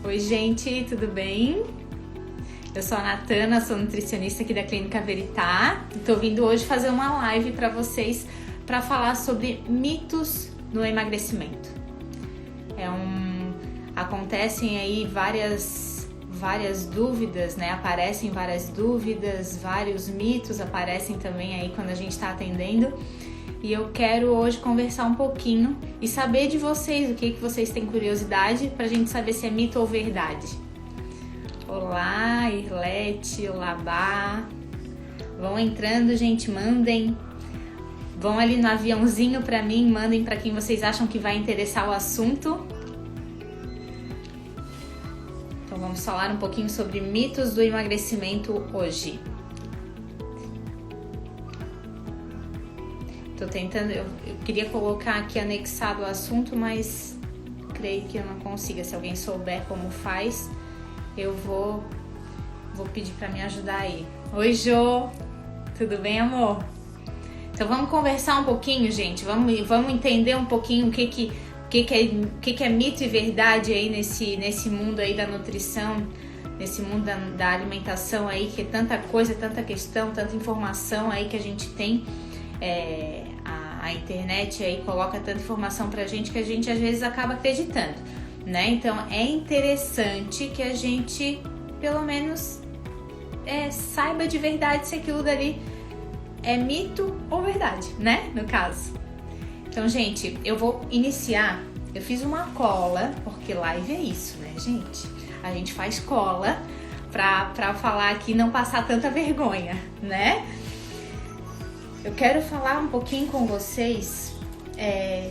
Oi, gente, tudo bem? Eu sou a Natana, sou nutricionista aqui da Clínica Veritá e tô vindo hoje fazer uma live para vocês para falar sobre mitos no emagrecimento. Acontecem aí várias dúvidas, né? Aparecem várias dúvidas, vários mitos aparecem também aí quando a gente está atendendo. E eu quero hoje conversar um pouquinho e saber de vocês, o que vocês têm curiosidade, pra gente saber se é mito ou verdade. Olá, Irlete, olá, Bá. Vão entrando, gente, mandem. Vão ali no aviãozinho pra mim, mandem pra quem vocês acham que vai interessar o assunto. Então vamos falar um pouquinho sobre mitos do emagrecimento hoje. Tô tentando, eu queria colocar aqui anexado o assunto, mas creio que eu não consiga. Se alguém souber como faz, eu vou pedir para me ajudar aí. Oi, Jô! Tudo bem, amor? Então vamos conversar um pouquinho, gente. Vamos entender um pouquinho o que é mito e verdade aí nesse mundo aí da nutrição, nesse mundo da alimentação aí, que é tanta coisa, tanta questão, tanta informação aí que a gente tem. A internet aí coloca tanta informação pra gente que a gente às vezes acaba acreditando, né? Então é interessante que a gente pelo menos saiba de verdade se aquilo dali é mito ou verdade, né? No caso. Então, gente, eu vou iniciar. Eu fiz uma cola, porque live é isso, né, gente? A gente faz cola pra falar aqui e não passar tanta vergonha, né? Eu quero falar um pouquinho com vocês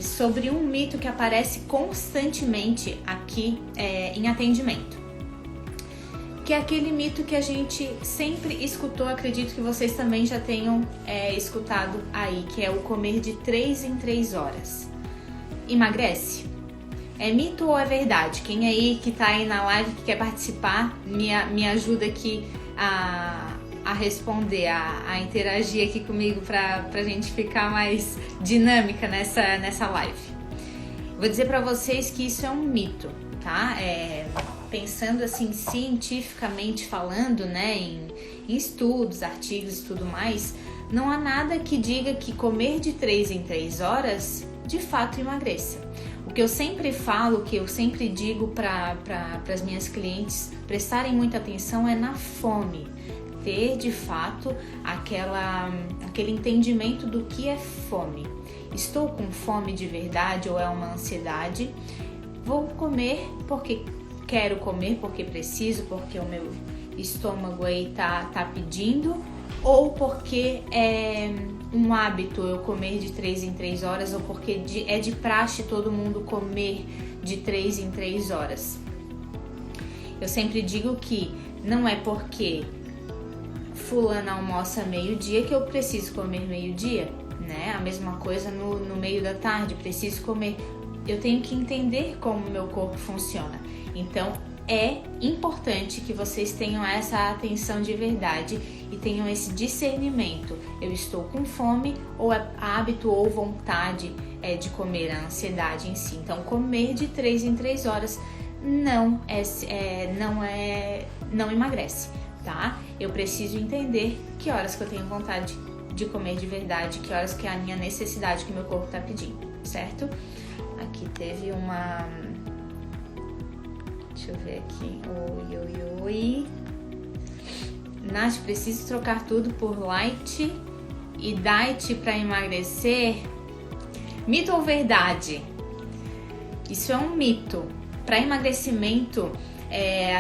sobre um mito que aparece constantemente aqui em atendimento. Que é aquele mito que a gente sempre escutou, acredito que vocês também já tenham escutado aí, que é o comer de 3 em 3 horas. Emagrece? É mito ou é verdade? Quem aí que tá aí na live, que quer participar, me ajuda aqui a responder, a interagir aqui comigo pra gente ficar mais dinâmica nessa live. Vou dizer pra vocês que isso é um mito, tá? Pensando assim, cientificamente falando, né, em estudos, artigos e tudo mais, não há nada que diga que comer de 3 em 3 horas de fato emagreça. O que eu sempre falo, o que eu sempre digo para as minhas clientes prestarem muita atenção é na fome. Ter de fato aquele entendimento do que é fome. Estou com fome de verdade ou é uma ansiedade? Vou comer porque quero comer, porque preciso, porque o meu estômago aí tá pedindo, ou porque é um hábito eu comer de 3 em 3 horas, ou porque é de praxe todo mundo comer de 3 em 3 horas. Eu sempre digo que não é porque fulana almoça meio-dia que eu preciso comer meio-dia, né? A mesma coisa no meio da tarde, preciso comer. Eu tenho que entender como o meu corpo funciona. Então, é importante que vocês tenham essa atenção de verdade e tenham esse discernimento. Eu estou com fome ou é hábito ou vontade de comer, a ansiedade em si. Então, comer de 3 em 3 horas não emagrece. Tá? Eu preciso entender que horas que eu tenho vontade de comer de verdade, que horas que é a minha necessidade que meu corpo tá pedindo, certo? Aqui teve uma... Deixa eu ver aqui. Oi. Nath, preciso trocar tudo por light e diet para emagrecer? Mito ou verdade? Isso é um mito. Para emagrecimento,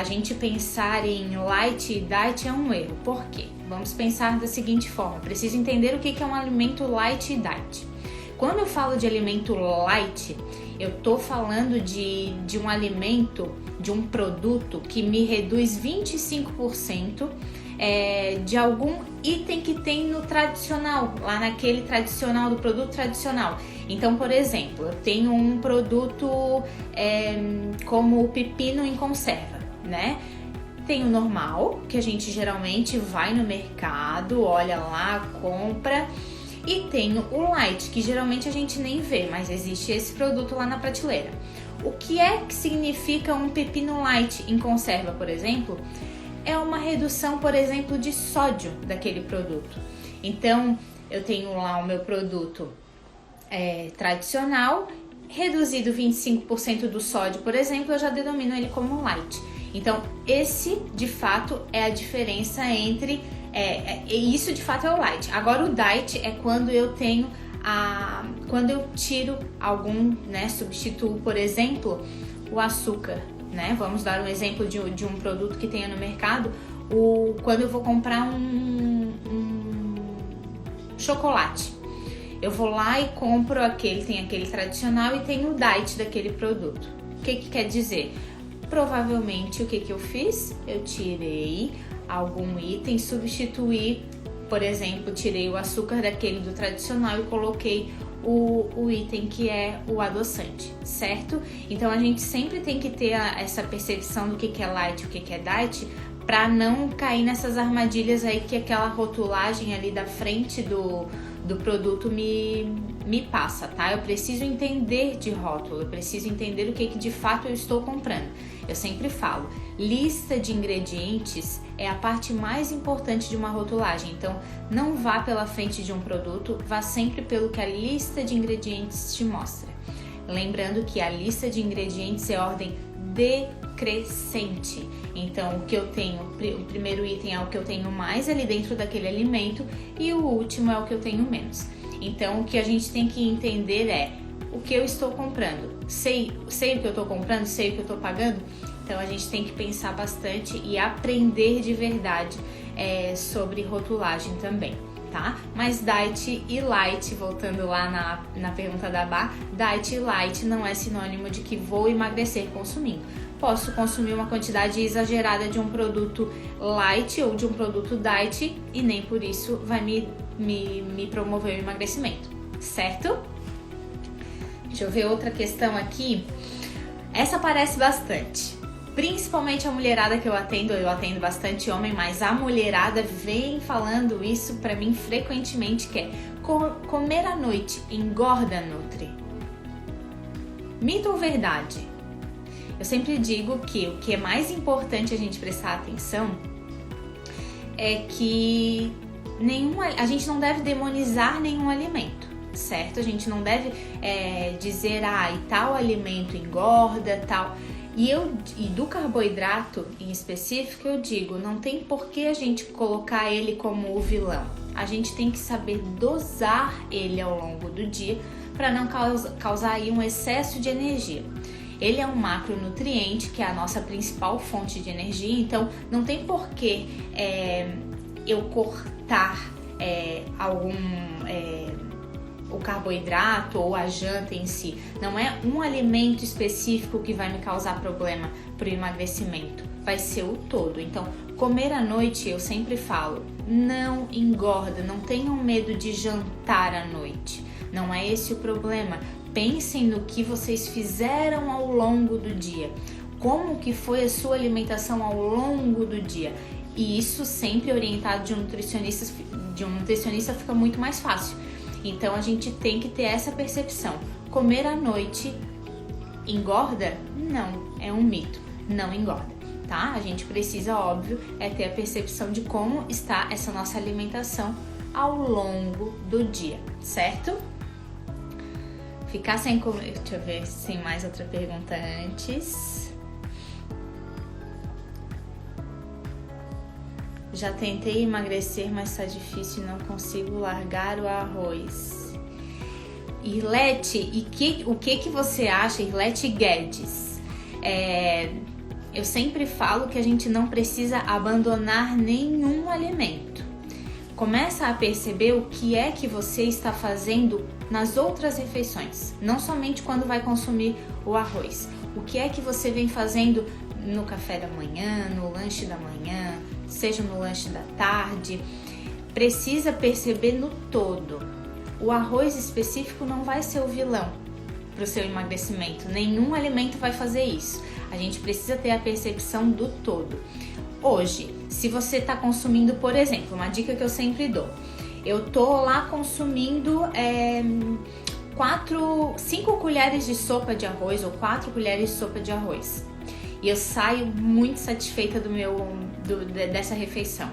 a gente pensar em light e diet é um erro. Por quê? Vamos pensar da seguinte forma. Preciso entender o que é um alimento light e diet. Quando eu falo de alimento light, eu tô falando de um alimento, de um produto que me reduz 25% de algum item que tem no tradicional, lá naquele tradicional, do produto tradicional. Então, por exemplo, eu tenho um produto como o pepino em conserva, né? Tem o normal, que a gente geralmente vai no mercado, olha lá, compra. E tem o light, que geralmente a gente nem vê, mas existe esse produto lá na prateleira. O que é que significa um pepino light em conserva, por exemplo? É uma redução, por exemplo, de sódio daquele produto. Então, eu tenho lá o meu produto tradicional, reduzido 25% do sódio, por exemplo, eu já denomino ele como light. Então, esse, de fato, é a diferença entre... isso, de fato, é o light. Agora, o diet é quando eu tenho quando eu tiro algum, né, substituo, por exemplo, o açúcar, né? Vamos dar um exemplo de um produto que tenha no mercado. Quando eu vou comprar um chocolate, eu vou lá e compro tem aquele tradicional e tem o diet daquele produto. O que quer dizer? Provavelmente, o que eu fiz? Eu tirei algum item, substituí, por exemplo, tirei o açúcar daquele do tradicional e coloquei o item que é o adoçante, certo? Então a gente sempre tem que ter essa percepção do que é light e o que é diet, para não cair nessas armadilhas aí que aquela rotulagem ali da frente do produto me passa, tá? Eu preciso entender de rótulo, eu preciso entender o que de fato eu estou comprando. Eu sempre falo, lista de ingredientes é a parte mais importante de uma rotulagem, então não vá pela frente de um produto, vá sempre pelo que a lista de ingredientes te mostra. Lembrando que a lista de ingredientes é ordem decrescente, então o que eu tenho, o primeiro item é o que eu tenho mais ali dentro daquele alimento e o último é o que eu tenho menos. Então o que a gente tem que entender é o que eu estou comprando, sei o que eu estou comprando, sei o que eu estou pagando. Então a gente tem que pensar bastante e aprender de verdade sobre rotulagem também, tá? Mas diet e light, voltando lá na pergunta da Bá, diet e light não é sinônimo de que vou emagrecer consumindo. Posso consumir uma quantidade exagerada de um produto light ou de um produto diet e nem por isso vai me promover o emagrecimento, certo? Deixa eu ver outra questão aqui. Essa aparece bastante. Principalmente a mulherada que eu atendo bastante homem, mas a mulherada vem falando isso pra mim frequentemente, que é comer à noite engorda, Nutri? Mito ou verdade? Eu sempre digo que o que é mais importante a gente prestar atenção é que a gente não deve demonizar nenhum alimento, certo? A gente não deve dizer, e tal alimento engorda, tal... E do carboidrato em específico eu digo, não tem por que a gente colocar ele como o vilão. A gente tem que saber dosar ele ao longo do dia para não causar aí um excesso de energia. Ele é um macronutriente, que é a nossa principal fonte de energia, então não tem por que eu cortar o carboidrato ou a janta em si. Não é um alimento específico que vai me causar problema para o emagrecimento, vai ser o todo. Então, comer à noite, eu sempre falo, não engorda, não tenham medo de jantar à noite. Não é esse o problema. Pensem no que vocês fizeram ao longo do dia. Como que foi a sua alimentação ao longo do dia? E isso sempre orientado de um nutricionista fica muito mais fácil. Então a gente tem que ter essa percepção. Comer à noite engorda? Não, é um mito, não engorda, tá? A gente precisa, óbvio, ter a percepção de como está essa nossa alimentação ao longo do dia, certo? Ficar sem comer, deixa eu ver se tem mais outra pergunta antes. Já tentei emagrecer, mas tá difícil e não consigo largar o arroz. Irlete, o que você acha, Irlete Guedes? Eu sempre falo que a gente não precisa abandonar nenhum alimento. Começa a perceber o que é que você está fazendo nas outras refeições, não somente quando vai consumir o arroz. O que é que você vem fazendo no café da manhã, no lanche da manhã, seja no lanche da tarde. Precisa perceber no todo. O arroz específico não vai ser o vilão para o seu emagrecimento. Nenhum alimento vai fazer isso. A gente precisa ter a percepção do todo. Hoje, se você está consumindo, por exemplo, uma dica que eu sempre dou. Eu tô lá consumindo 5 colheres de sopa de arroz ou 4 colheres de sopa de arroz. E eu saio muito satisfeita dessa refeição.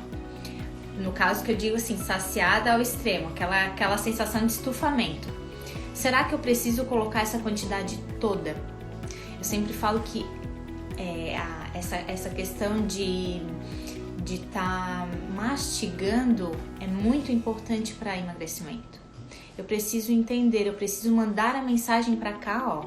No caso que eu digo assim, saciada ao extremo, aquela sensação de estufamento. Será que eu preciso colocar essa quantidade toda? Eu sempre falo que essa questão de estar mastigando é muito importante para emagrecimento. Eu preciso entender, eu preciso mandar a mensagem para cá, ó,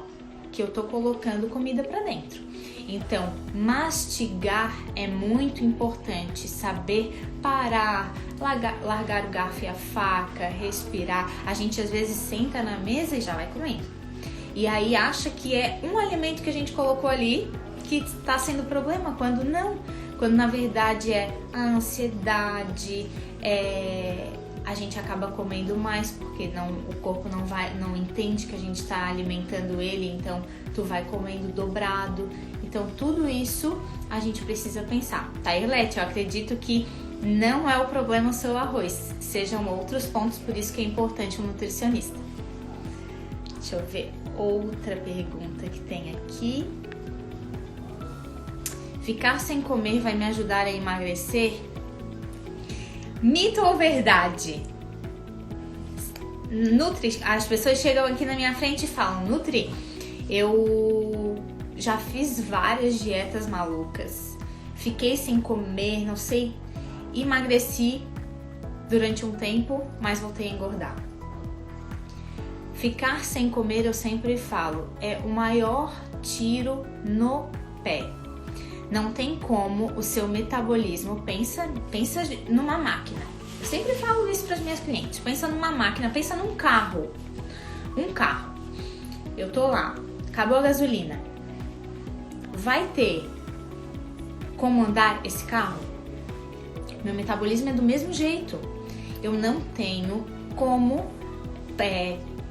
que eu tô colocando comida para dentro. Então, mastigar é muito importante, saber parar, largar o garfo e a faca, respirar. A gente às vezes senta na mesa e já vai comendo. E aí acha que é um alimento que a gente colocou ali que está sendo problema, quando não. Quando na verdade é a ansiedade, a gente acaba comendo mais porque o corpo não entende que a gente está alimentando ele, então tu vai comendo dobrado. Então tudo isso a gente precisa pensar. Tá, Irlete, eu acredito que não é o problema o seu arroz, sejam outros pontos, por isso que é importante um nutricionista. Deixa eu ver outra pergunta que tem aqui. Ficar sem comer vai me ajudar a emagrecer? Mito ou verdade? Nutri, as pessoas chegam aqui na minha frente e falam: Nutri, eu já fiz várias dietas malucas, fiquei sem comer, não sei, emagreci durante um tempo, mas voltei a engordar. Ficar sem comer, eu sempre falo, é o maior tiro no pé. Não tem como o seu metabolismo, pensa numa máquina. Eu sempre falo isso para as minhas clientes. Pensa numa máquina, pensa num carro. Um carro. Eu tô lá, acabou a gasolina. Vai ter como andar esse carro? Meu metabolismo é do mesmo jeito. Eu não tenho como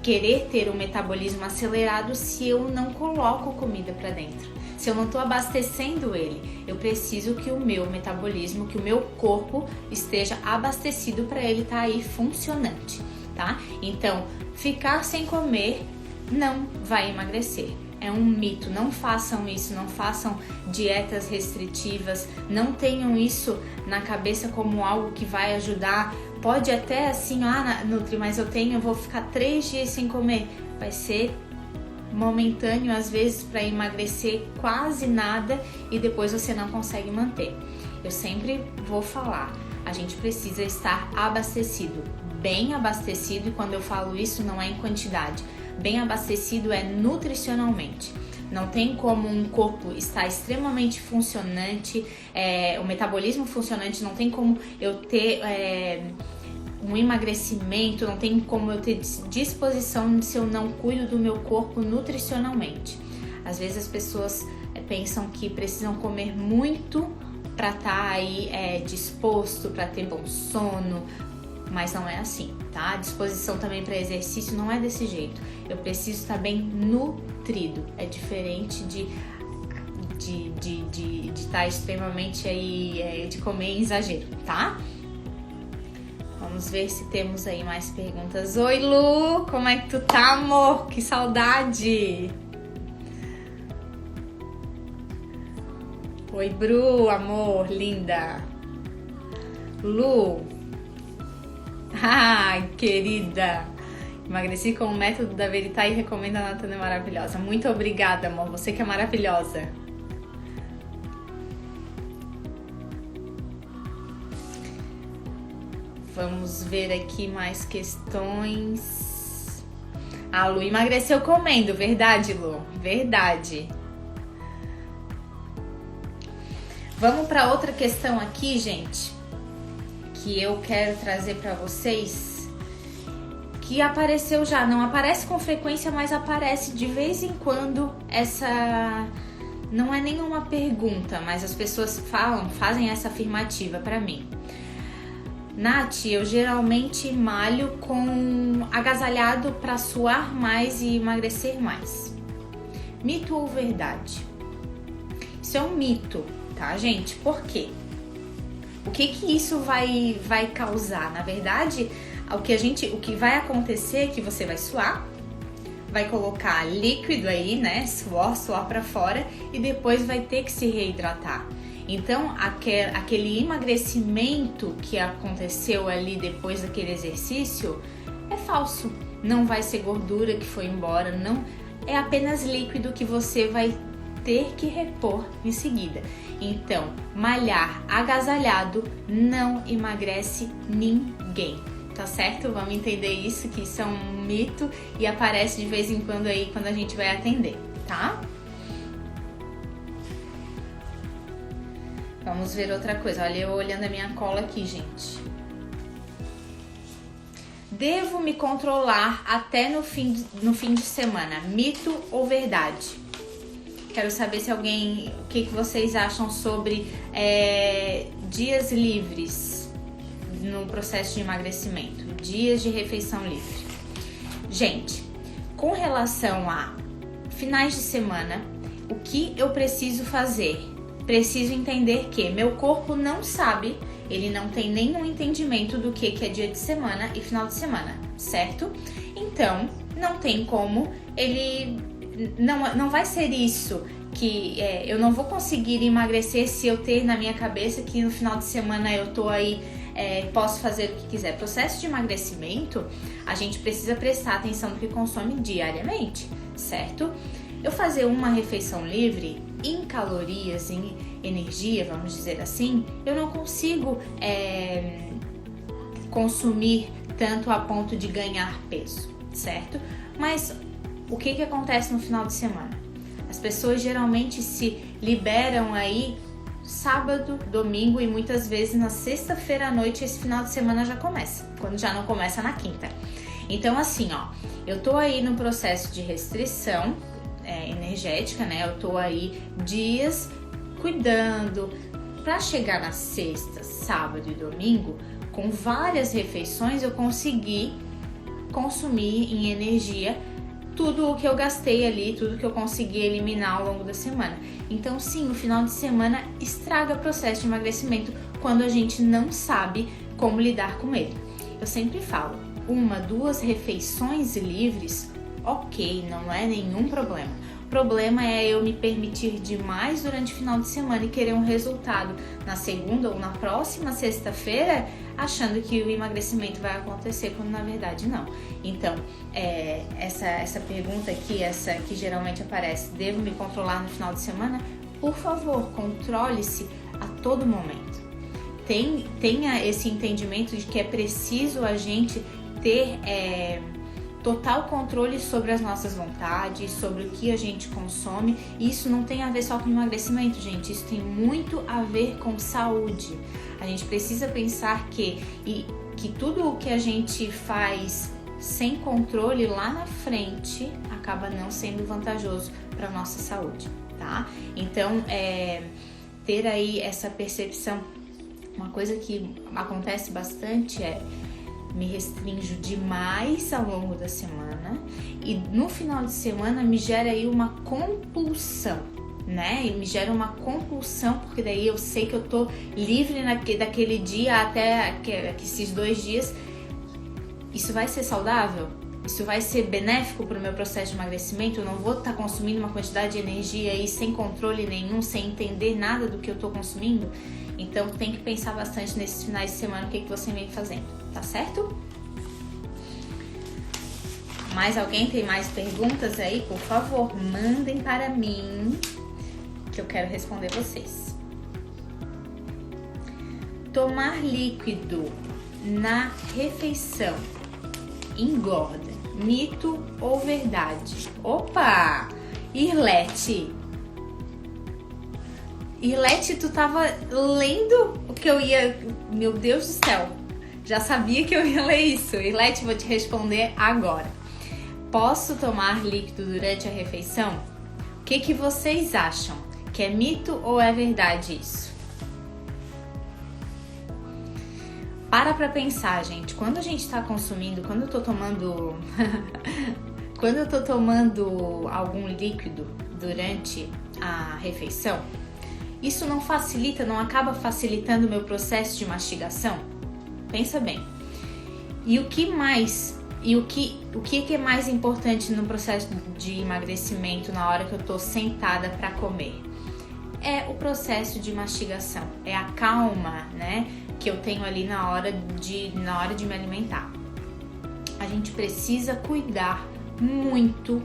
querer ter um metabolismo acelerado se eu não coloco comida para dentro. Se eu não estou abastecendo ele, eu preciso que o meu metabolismo, que o meu corpo esteja abastecido para ele estar aí funcionante, tá? Então, ficar sem comer não vai emagrecer. É um mito, não façam isso, não façam dietas restritivas, não tenham isso na cabeça como algo que vai ajudar. Pode até assim, Nutri, mas eu vou ficar 3 dias sem comer. Vai ser momentâneo, às vezes, para emagrecer quase nada e depois você não consegue manter. Eu sempre vou falar, a gente precisa estar abastecido, bem abastecido, e quando eu falo isso não é em quantidade, bem abastecido é nutricionalmente. Não tem como um corpo estar extremamente funcionante, o metabolismo funcionante, não tem como eu ter um emagrecimento, não tem como eu ter disposição se eu não cuido do meu corpo nutricionalmente. Às vezes as pessoas pensam que precisam comer muito para estar aí disposto, para ter bom sono, mas não é assim, tá? A disposição também para exercício não é desse jeito. Eu preciso estar bem nutrido, é diferente de estar extremamente aí, de comer em exagero, tá? Vamos ver se temos aí mais perguntas. Oi, Lu! Como é que tu tá, amor? Que saudade! Oi, Bru, amor, linda! Lu! Ai, querida! Emagreci com o método da Verità e recomendo a Natana maravilhosa. Muito obrigada, amor. Você que é maravilhosa. Vamos ver aqui mais questões. A Lu emagreceu comendo, verdade, Lu? Verdade. Vamos para outra questão aqui, gente, que eu quero trazer para vocês, que apareceu já, não aparece com frequência, mas aparece de vez em quando. Essa não é nenhuma pergunta, mas as pessoas fazem essa afirmativa para mim. Nath, eu geralmente malho com agasalhado para suar mais e emagrecer mais. Mito ou verdade? Isso é um mito, tá, gente? Por quê? O que isso vai causar? Na verdade, o que vai acontecer é que você vai suar, vai colocar líquido aí, né, suor pra fora, e depois vai ter que se reidratar. Então, aquele emagrecimento que aconteceu ali depois daquele exercício é falso. Não vai ser gordura que foi embora, não, é apenas líquido que você vai ter que repor em seguida. Então, malhar agasalhado não emagrece ninguém, tá certo? Vamos entender isso, que isso é um mito e aparece de vez em quando aí quando a gente vai atender, tá? Vamos ver outra coisa. Olha, eu olhando a minha cola aqui, gente. Devo me controlar até no fim de semana. Mito ou verdade? Quero saber se alguém, o que vocês acham sobre dias livres no processo de emagrecimento. Dias de refeição livre. Gente, com relação a finais de semana, o que eu preciso fazer? Preciso entender que meu corpo não sabe, ele não tem nenhum entendimento do que é dia de semana e final de semana, certo? Então, não tem como, ele não vai ser isso que eu não vou conseguir emagrecer se eu ter na minha cabeça que no final de semana eu tô aí, posso fazer o que quiser. Processo de emagrecimento, a gente precisa prestar atenção no que consome diariamente, certo? Eu fazer uma refeição livre em calorias, em energia, vamos dizer assim, eu não consigo consumir tanto a ponto de ganhar peso, certo? Mas o que acontece no final de semana? As pessoas geralmente se liberam aí sábado, domingo e muitas vezes na sexta-feira à noite esse final de semana já começa, quando já não começa na quinta. Então assim, ó, eu tô aí no processo de restrição energética, né? Eu tô aí dias cuidando para chegar na sexta, sábado e domingo, com várias refeições eu consegui consumir em energia tudo o que eu gastei ali, tudo que eu consegui eliminar ao longo da semana. Então sim, o final de semana estraga o processo de emagrecimento quando a gente não sabe como lidar com ele. Eu sempre falo, 1, 2 refeições livres, ok, não é nenhum problema. O problema é eu me permitir demais durante o final de semana e querer um resultado na segunda ou na próxima sexta-feira, achando que o emagrecimento vai acontecer, quando na verdade não. Então, essa pergunta aqui, essa que geralmente aparece, devo me controlar no final de semana? Por favor, controle-se a todo momento. Tenha esse entendimento de que é preciso a gente ter total controle sobre as nossas vontades, sobre o que a gente consome. E isso não tem a ver só com emagrecimento, gente. Isso tem muito a ver com saúde. A gente precisa pensar que tudo o que a gente faz sem controle lá na frente acaba não sendo vantajoso para nossa saúde, tá? Então, ter aí essa percepção. Uma coisa que acontece bastante me restrinjo demais ao longo da semana e no final de semana me gera aí uma compulsão, né? E me gera uma compulsão porque daí eu sei que eu tô livre daquele dia até esses 2 dias. Isso vai ser saudável? Isso vai ser benéfico para o meu processo de emagrecimento? Eu não vou estar consumindo uma quantidade de energia aí sem controle nenhum, sem entender nada do que eu tô consumindo? Então tem que pensar bastante nesses finais de semana o que você vem fazendo, tá certo? Mais alguém tem mais perguntas aí? Por favor, mandem para mim que eu quero responder vocês. Tomar líquido na refeição engorda, mito ou verdade? Opa! Irlete, tu tava lendo o que eu ia... Meu Deus do céu, já sabia que eu ia ler isso. Irlete, vou te responder agora. Posso tomar líquido durante a refeição? O que vocês acham? Que é mito ou é verdade isso? Para pensar, gente. Quando a gente tá consumindo, quando eu tô tomando... quando eu tô tomando algum líquido durante a refeição, isso não facilita, não acaba facilitando o meu processo de mastigação? Pensa bem. E o que mais E o que é mais importante no processo de emagrecimento na hora que eu tô sentada para comer? É o processo de mastigação, é a calma, né, que eu tenho ali na hora de me alimentar. A gente precisa cuidar muito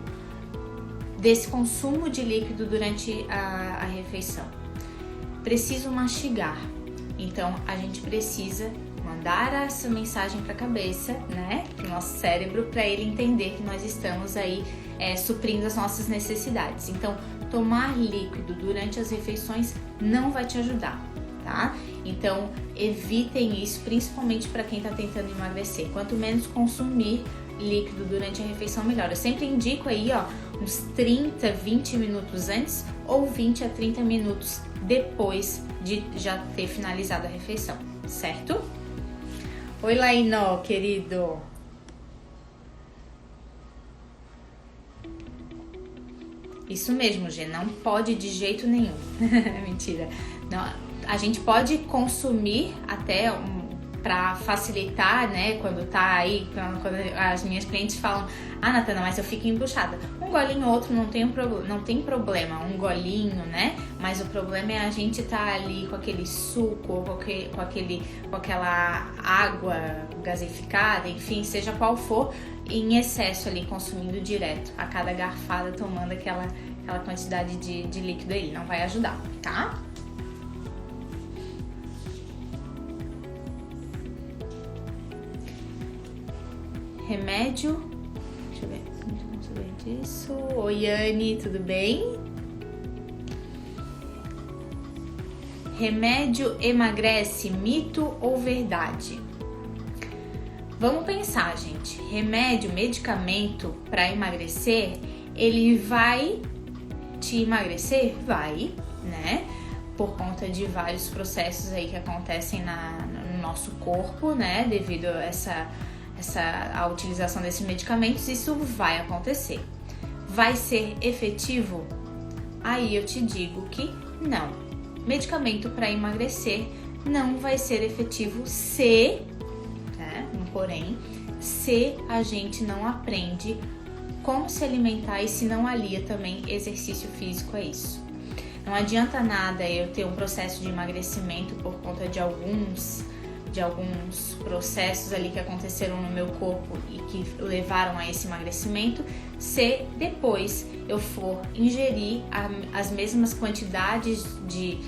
desse consumo de líquido durante a refeição. Preciso mastigar, então a gente precisa mandar essa mensagem para a cabeça, né, para o nosso cérebro, para ele entender que nós estamos aí suprindo as nossas necessidades. Então, tomar líquido durante as refeições não vai te ajudar, tá? Então, evitem isso, principalmente para quem está tentando emagrecer. Quanto menos consumir líquido durante a refeição, melhor. Eu sempre indico aí, ó, uns 30, 20 minutos antes ou 20 a 30 minutos depois de já ter finalizado a refeição, certo? Oi, Lainó, querido. Isso mesmo, Gê, não pode de jeito nenhum. Mentira. Não, a gente pode consumir até para facilitar, né? Quando tá aí, quando as minhas clientes falam: ah, Natana, mas eu fico embuchada. Um golinho ou outro não tem problema, um golinho, né? Mas o problema é a gente tá ali com aquele suco, com aquela água gaseificada, enfim, seja qual for, em excesso ali, consumindo direto, a cada garfada, tomando aquela quantidade de líquido aí, não vai ajudar, tá? Remédio, deixa eu ver, vamos saber disso. Oi, Anne, tudo bem? Remédio emagrece, mito ou verdade? Vamos pensar, gente. Remédio, medicamento para emagrecer, ele vai te emagrecer? Vai, né? Por conta de vários processos aí que acontecem no nosso corpo, né? Devido a utilização desses medicamentos, isso vai acontecer. Vai ser efetivo? Aí eu te digo que não. Medicamento para emagrecer não vai ser efetivo se, né, porém, se a gente não aprende como se alimentar e se não alia também exercício físico a isso. Não adianta nada eu ter um processo de emagrecimento por conta de alguns processos ali que aconteceram no meu corpo e que levaram a esse emagrecimento, se depois eu for ingerir as mesmas quantidades de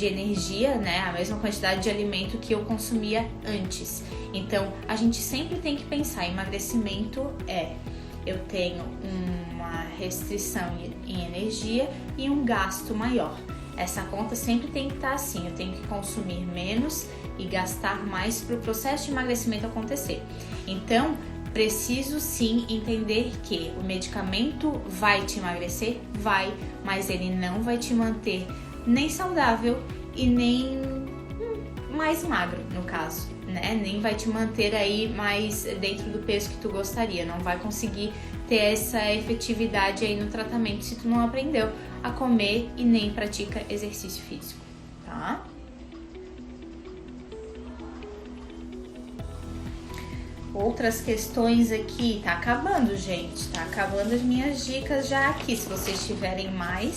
energia, né, a mesma quantidade de alimento que eu consumia antes. Então, a gente sempre tem que pensar, emagrecimento eu tenho uma restrição em energia e um gasto maior. Essa conta sempre tem que estar assim, eu tenho que consumir menos e gastar mais para o processo de emagrecimento acontecer. Então, preciso sim entender que o medicamento vai te emagrecer? Vai, mas ele não vai te manter nem saudável e nem mais magro, no caso, né? Nem vai te manter aí mais dentro do peso que tu gostaria. Não vai conseguir ter essa efetividade aí no tratamento se tu não aprendeu a comer e nem pratica exercício físico, tá? Outras questões aqui, tá acabando, gente, tá acabando as minhas dicas já aqui. Se vocês tiverem mais,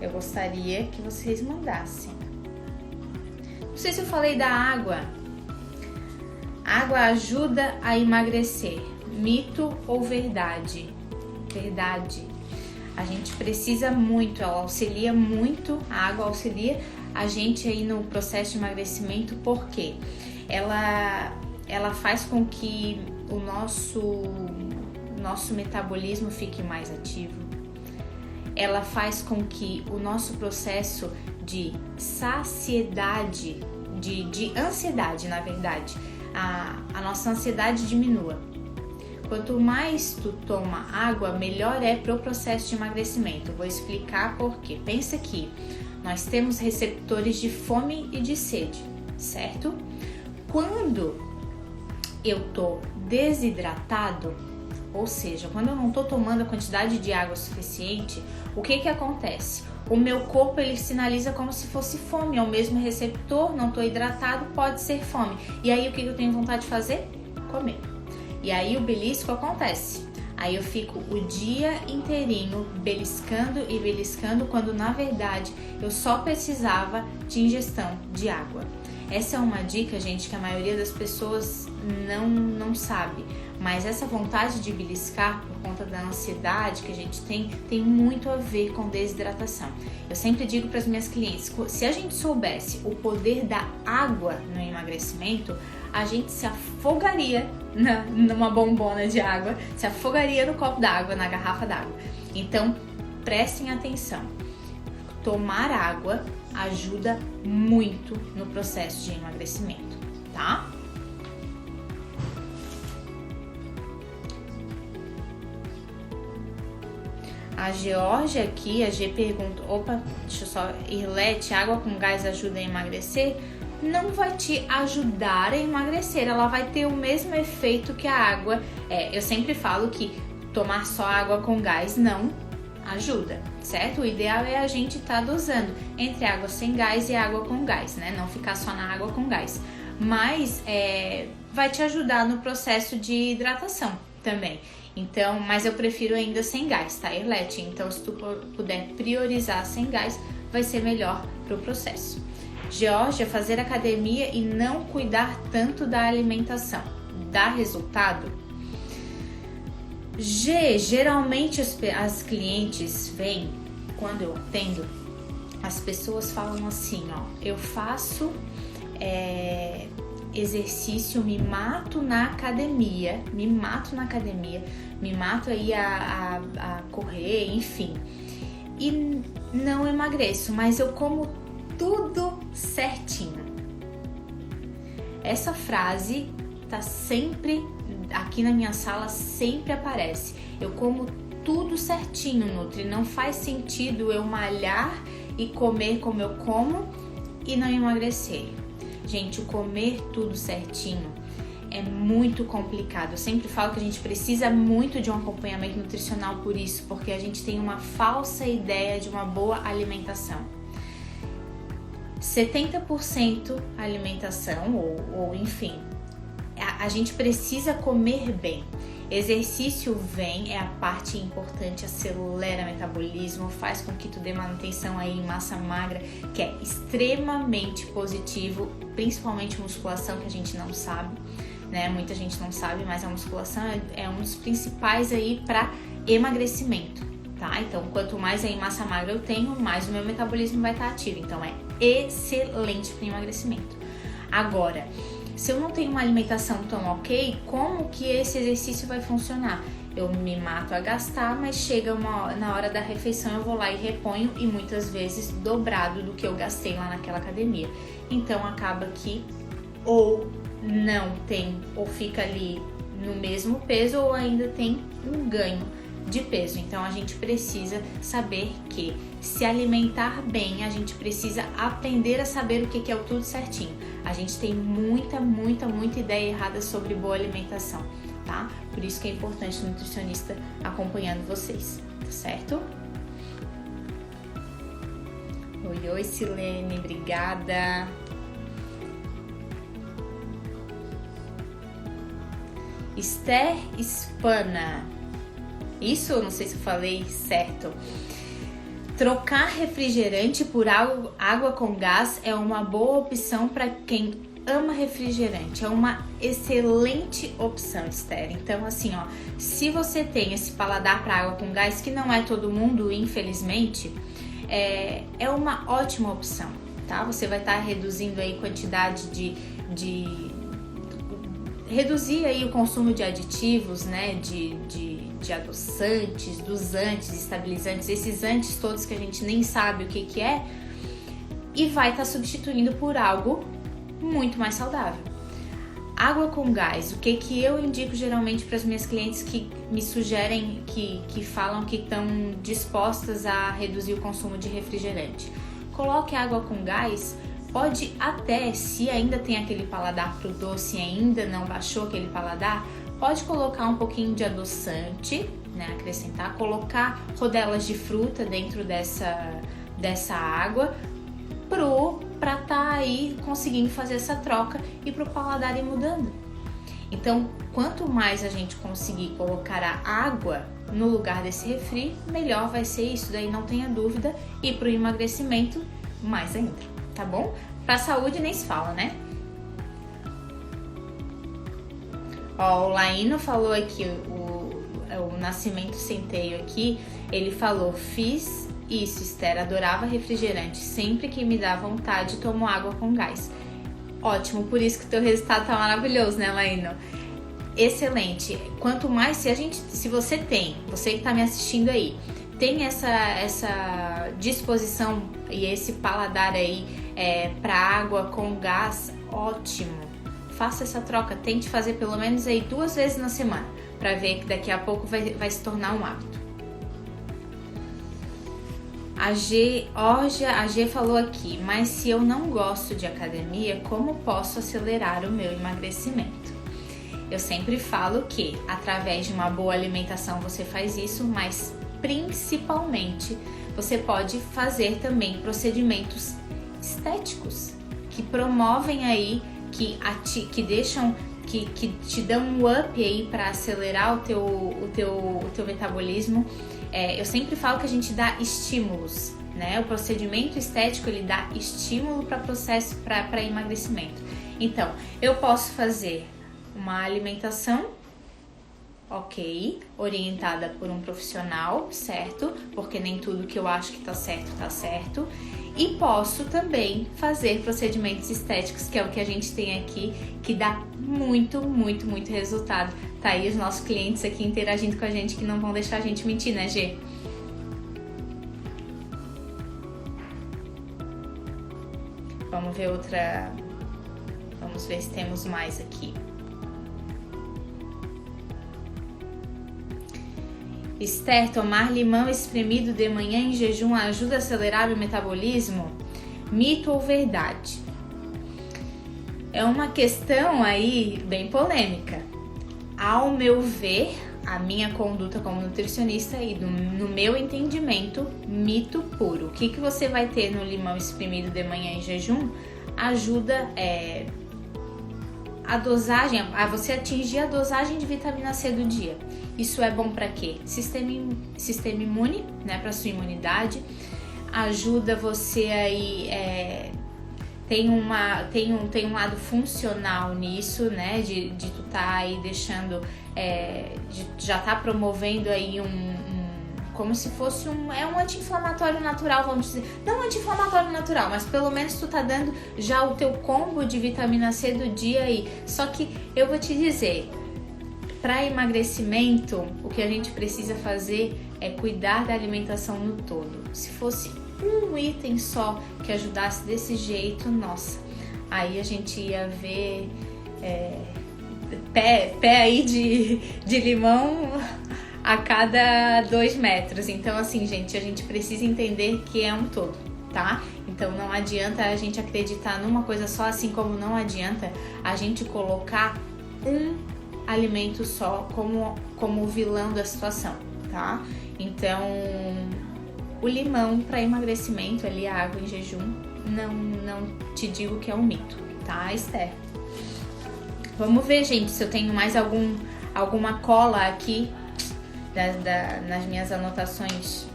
eu gostaria que vocês mandassem. Não sei se eu falei da água. Água ajuda a emagrecer, mito ou verdade? Verdade. A gente precisa muito, ela auxilia muito, a água auxilia a gente aí no processo de emagrecimento, porque ela faz com que o nosso metabolismo fique mais ativo. Ela faz com que o nosso processo de saciedade, de ansiedade, na verdade, a nossa ansiedade diminua. Quanto mais tu toma água, melhor é para o processo de emagrecimento. Vou explicar por quê. Pensa que nós temos receptores de fome e de sede, certo? Quando eu tô desidratado, ou seja, quando eu não tô tomando a quantidade de água suficiente, o que acontece? O meu corpo, ele sinaliza como se fosse fome, é o mesmo receptor, não tô hidratado, pode ser fome. E aí o que eu tenho vontade de fazer? Comer. E aí o belisco acontece. Aí eu fico o dia inteirinho beliscando e beliscando, quando na verdade eu só precisava de ingestão de água. Essa é uma dica, gente, que a maioria das pessoas não sabe. Mas essa vontade de beliscar por conta da ansiedade que a gente tem muito a ver com desidratação. Eu sempre digo para as minhas clientes, se a gente soubesse o poder da água no emagrecimento, a gente se afogaria numa bombona de água, se afogaria no copo d'água, na garrafa d'água. Então, prestem atenção. Tomar água ajuda muito no processo de emagrecimento, tá? A Georgia aqui, a G pergunta, deixa eu só, Irlete, água com gás ajuda a emagrecer? Não vai te ajudar a emagrecer, ela vai ter o mesmo efeito que a água. Eu sempre falo que tomar só água com gás não ajuda, certo? O ideal é a gente estar dosando entre água sem gás e água com gás, né? Não ficar só na água com gás. Mas vai te ajudar no processo de hidratação também. Então, mas eu prefiro ainda sem gás, tá, Irlete? Então, se tu puder priorizar sem gás, vai ser melhor pro processo. Georgia, fazer academia e não cuidar tanto da alimentação, dá resultado? Geralmente as clientes vêm, quando eu atendo, as pessoas falam assim, ó, eu faço exercício, me mato na academia, me mato aí a correr, enfim, e não emagreço, mas eu como tudo certinho. Essa frase tá sempre aqui na minha sala, sempre aparece. Eu como tudo certinho, Nutri. Não faz sentido eu malhar e comer como eu como e não emagrecer. Gente, o comer tudo certinho é muito complicado. Eu sempre falo que a gente precisa muito de um acompanhamento nutricional por isso, porque a gente tem uma falsa ideia de uma boa alimentação. 70% alimentação, ou enfim, a gente precisa comer bem. Exercício é a parte importante, acelera o metabolismo, faz com que tu dê manutenção aí em massa magra, que é extremamente positivo, principalmente musculação, que a gente não sabe, né? Muita gente não sabe, mas a musculação é um dos principais aí para emagrecimento, tá? Então, quanto mais aí massa magra eu tenho, mais o meu metabolismo vai estar ativo. Então, é excelente para emagrecimento. Agora, se eu não tenho uma alimentação tão ok, como que esse exercício vai funcionar? Eu me mato a gastar, mas chega na hora da refeição eu vou lá e reponho, e muitas vezes dobrado do que eu gastei lá naquela academia. Então acaba que ou não tem, ou fica ali no mesmo peso, ou ainda tem um ganho de peso. Então a gente precisa saber que se alimentar bem, a gente precisa aprender a saber o que é o tudo certinho. A gente tem muita ideia errada sobre boa alimentação, tá? Por isso que é importante o nutricionista acompanhando vocês, tá certo? Oi, Silene, obrigada. Esther Spana. Isso, não sei se eu falei certo. Trocar refrigerante por água com gás é uma boa opção para quem ama refrigerante. É uma excelente opção, Esther. Então, assim, ó, se você tem esse paladar para água com gás, que não é todo mundo, infelizmente, é uma ótima opção, tá? Você vai estar reduzindo aí quantidade reduzir aí o consumo de aditivos, né, de adoçantes, dosantes, estabilizantes, esses antes todos que a gente nem sabe o que é, e vai estar substituindo por algo muito mais saudável. Água com gás, o que eu indico geralmente para as minhas clientes que me sugerem, que falam que estão dispostas a reduzir o consumo de refrigerante. Coloque água com gás. Pode até, se ainda tem aquele paladar pro doce e ainda não baixou aquele paladar, pode colocar um pouquinho de adoçante, né, acrescentar, colocar rodelas de fruta dentro dessa água pra tá aí conseguindo fazer essa troca e pro paladar ir mudando. Então, quanto mais a gente conseguir colocar a água no lugar desse refri, melhor vai ser isso, daí não tenha dúvida. E pro emagrecimento, mais ainda, tá bom? Pra saúde nem se fala, né? Ó, o Laíno falou aqui, o Nascimento Centeio aqui, ele falou: fiz isso, Esther, adorava refrigerante, sempre que me dá vontade tomo água com gás. Ótimo, por isso que o teu resultado tá maravilhoso, né, Laíno? Excelente. Quanto mais, se você que tá me assistindo aí, tem essa disposição e esse paladar aí para água com gás, ótimo. Faça essa troca, tente fazer pelo menos aí 2 vezes na semana, para ver que daqui a pouco vai se tornar um hábito. A G falou aqui: mas se eu não gosto de academia, como posso acelerar o meu emagrecimento? Eu sempre falo que através de uma boa alimentação você faz isso, mas principalmente você pode fazer também procedimentos estéticos que promovem aí, que deixam, que te dão um up aí para acelerar o teu metabolismo. Eu sempre falo que a gente dá estímulos, né? O procedimento estético, ele dá estímulo para processo, para emagrecimento. Então, eu posso fazer uma alimentação, ok, orientada por um profissional, certo? Porque nem tudo que eu acho que tá certo. E posso também fazer procedimentos estéticos, que é o que a gente tem aqui, que dá muito resultado. Tá aí os nossos clientes aqui interagindo com a gente, que não vão deixar a gente mentir, né, Gê? Vamos ver outra. Vamos ver se temos mais aqui. Esther, tomar limão espremido de manhã em jejum ajuda a acelerar o metabolismo? Mito ou verdade? É uma questão aí bem polêmica. Ao meu ver, a minha conduta como nutricionista e no meu entendimento, mito puro. O que você vai ter no limão espremido de manhã em jejum ajuda a dosagem, a você atingir a dosagem de vitamina C do dia. Isso é bom para quê? Sistema imune, né, para sua imunidade. Ajuda você aí, tem um lado funcional nisso, né, de tu tá aí deixando, já tá promovendo aí como se fosse um anti-inflamatório natural, vamos dizer. Não anti-inflamatório natural, mas pelo menos tu tá dando já o teu combo de vitamina C do dia aí. Só que eu vou te dizer, para emagrecimento, o que a gente precisa fazer é cuidar da alimentação no todo. Se fosse um item só que ajudasse desse jeito, nossa, aí a gente ia ver pé aí de limão a cada 2 metros. Então, assim, gente, a gente precisa entender que é um todo, tá? Então, não adianta a gente acreditar numa coisa só, assim como não adianta a gente colocar um alimento só como vilão da situação, tá? Então, o limão para emagrecimento, ali a água em jejum, não te digo que é um mito, tá, Esther? Vamos ver, gente, se eu tenho mais alguma cola aqui nas minhas anotações.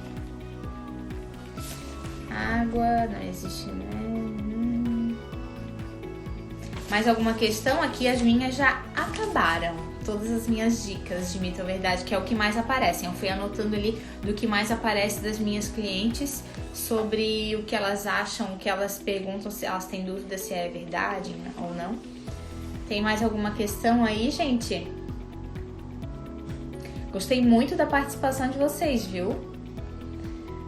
Água, não existe, né? Mais alguma questão? Aqui as minhas já acabaram. Todas as minhas dicas de mito ou verdade, que é o que mais aparecem. Eu fui anotando ali do que mais aparece das minhas clientes sobre o que elas acham, o que elas perguntam, se elas têm dúvida se é verdade ou não. Tem mais alguma questão aí, gente? Gostei muito da participação de vocês, viu?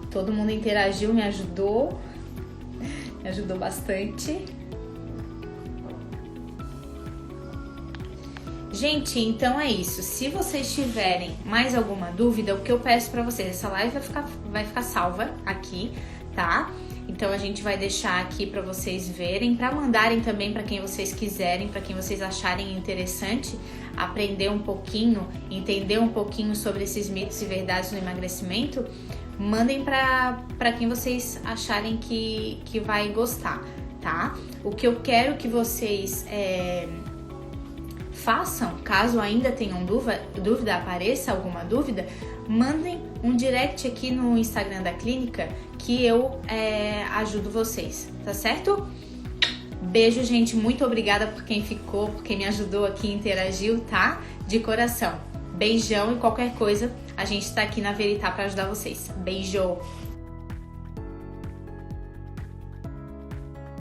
Todo mundo interagiu, me ajudou bastante. Gente, então é isso. Se vocês tiverem mais alguma dúvida, o que eu peço pra vocês, essa live vai ficar salva aqui, tá? Então a gente vai deixar aqui pra vocês verem, pra mandarem também pra quem vocês quiserem, pra quem vocês acharem interessante aprender um pouquinho, entender um pouquinho sobre esses mitos e verdades do emagrecimento. Mandem pra quem vocês acharem que vai gostar, tá? O que eu quero que vocês façam. Caso ainda tenham dúvida, apareça alguma dúvida, mandem um direct aqui no Instagram da clínica que eu ajudo vocês, tá certo? Beijo, gente, muito obrigada por quem ficou, por quem me ajudou aqui, interagiu, tá? De coração. Beijão, e qualquer coisa, a gente tá aqui na Veritá para ajudar vocês. Beijo!